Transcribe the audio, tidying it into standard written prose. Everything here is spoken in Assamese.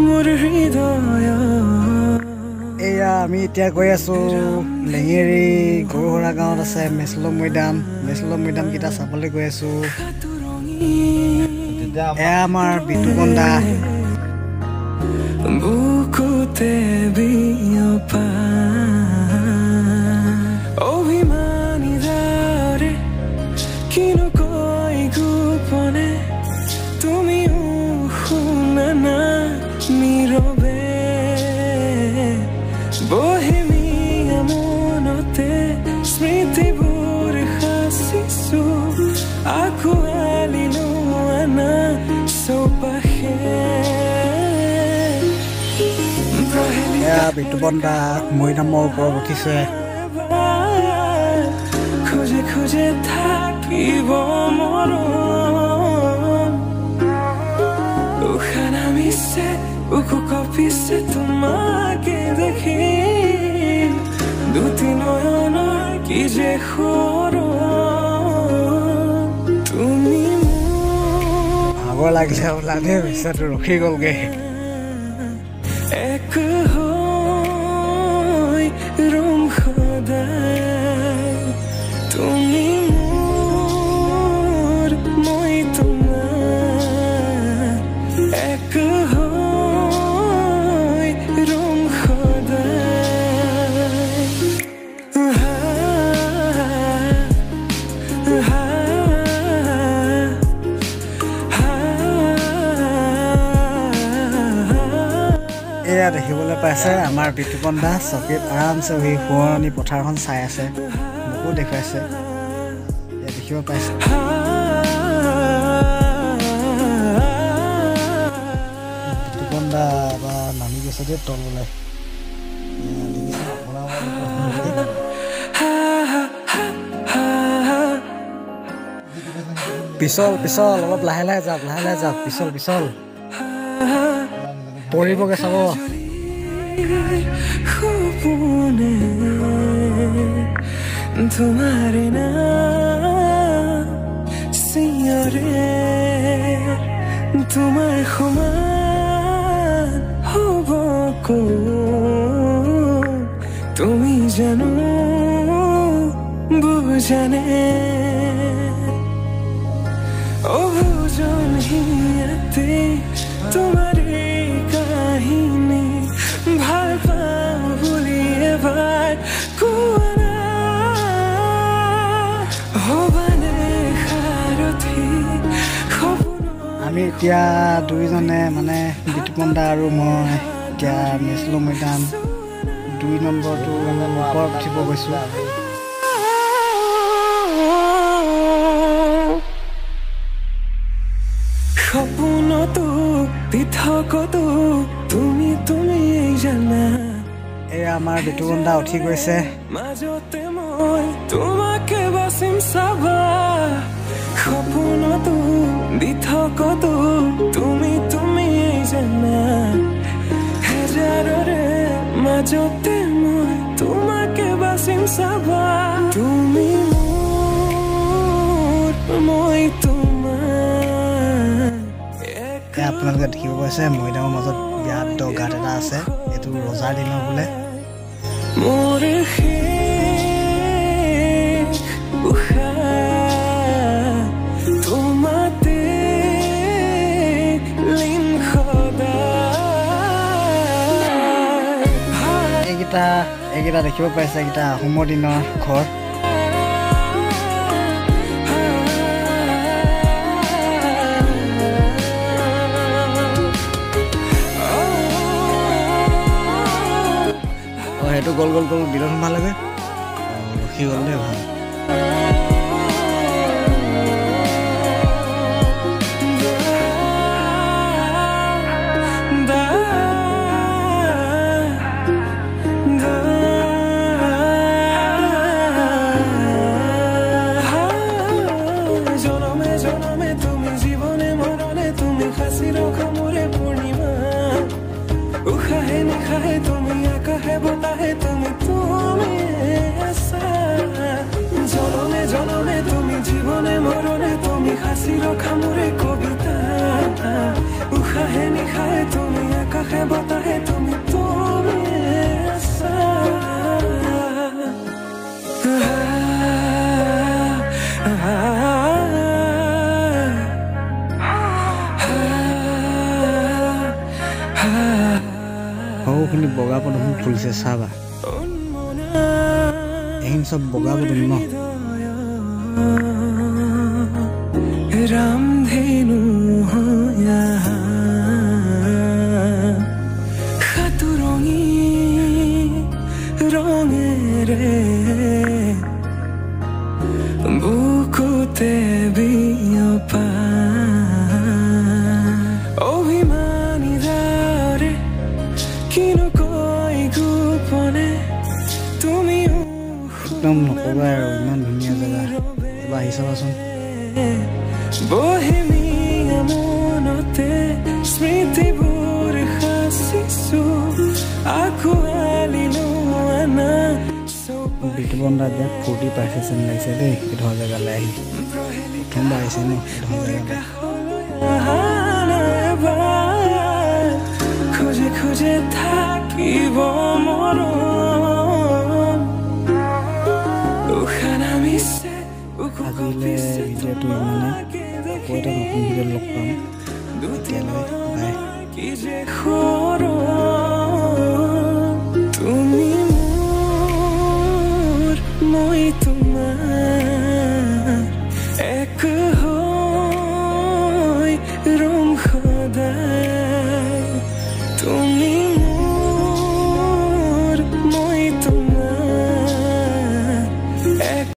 মোৰ হৃদয় এয়া আমি এতিয়া গৈ আছো লেঙেৰী গৰুহৰা গাঁৱত আছে মেছলম মৈদাম কেইটা চাবলৈ গৈ আছো এয়া আমাৰ বিতুপন দা বুকুতে বিয়পা অভিমানী দাৰে কিনো কৈ গোপনে তুমিও শুনা না নীৰৱে বহেমিয়া মনতে স্মৃতিবোৰ সাঁচিছো আঁকোৱালি লোৱা না চৌপাশে এয়া বিতুপন দা মৈদামৰ ওপৰত উঠিছে খোজে খোজে থাকিব মৰম উশাহ নামিছে বুকু কঁপিছে তোমাকে দেখি দুটি নয়নৰ কি যে তুমি ভাগৰ লাগিলে ওলালে পিছতো ৰখি গ'লগে এক হৈ ৰম সদায় তুমি মোৰ মই তোমাৰ এক হৈ ৰম সদায় এয়া দেখিবলৈ পাইছে আমাৰ বিতুপন দা চকীত আৰামছে বহি শুৱনি পথাৰখন চাই আছে মোকো দেখুৱাইছে এয়া দেখিব পাইছে বিতুপন দা বা নামি গৈছে দেই তললৈ পিছল অলপ লাহে লাহে যাওক পিছল পৰিবগে চাব সপোনে তোমাৰে নাম চিঞৰে তোমাৰ সমান হ'ব তুমি জানো বুজানে অবুজন হিয়াতে তোমাৰ কাহিনী ভাল পাওঁ বুলি এবাৰ কোৱা হ'বানে সাৰথি আমি এতিয়া দুইজনে মানে বিতুপন দা আৰু মই এতিয়া মেছলম মৈদাম 2 নম্বৰটো ওপৰত উঠিব গৈছোঁ সপোনতো পৃথকতো তুমি জানা এয়া আমাৰ বিতুপন দা উঠি গৈছে মাজতে মই তোমাকে বাচিম চাবা সপোনতো পৃথকতো তুমি জানা হেজাৰৰে মাজতে মই তোমাকে বাচিম চাবা তুমি মোৰ মই আপোনালোকে দেখিব পাইছে মৈদামৰ মাজত বিৰাট দ গাঁত এটা আছে এইটো ৰজাৰ দিনৰ বোলে মোৰ তোমাতে লিন সদায় এইকেইটা দেখিব পাইছে এইকেইটা আহোমৰ দিনৰ ঘৰ সেইটো গ'ল বিলত সোমালেগৈ ৰখি গ'ল দেই ভাল জনমে তুমি জীৱনে মৰণে তুমি সাঁচি ৰখা মোৰে পূৰ্ণিমা উশাহে নিশাহে তুমি আকাশে বতাহে তুমি আছা বহুখিনি বগা পদুম ফুলিছে চাবা এইখিনি চব বগা পদুম ন रामधेनु हो यहाँ खतुरंगी रंगेरे बुकुते बियोपा अभिमानी दारे किनो कोई गुपने तुमी एकदम नकबा আৰু ইমান ধুনীয়া জায়গা এবাৰ আহি চাবাচোন Bohemia monote smritiবোৰ হাসিছো আকু আলিলো আনা বিটুবন্দা যে ফূৰ্তি পাইছে যেন লাগিছে দেই এডোখৰ জেগালৈ আহি প্ৰথমবাৰ আহিছে ন এডোখৰ জেগালৈ খুঁজে খুঁজে থাকিব মৰম উখানা মিছে আজিলে ভিডিঅ'টো ইমানে আকৌ এটা নতুন ভিডিঅ'ত লগ পাম এতিয়ালৈ বাই তুমি মোৰ মই তোমাৰ এক হৈ ৰং সদায় তুমি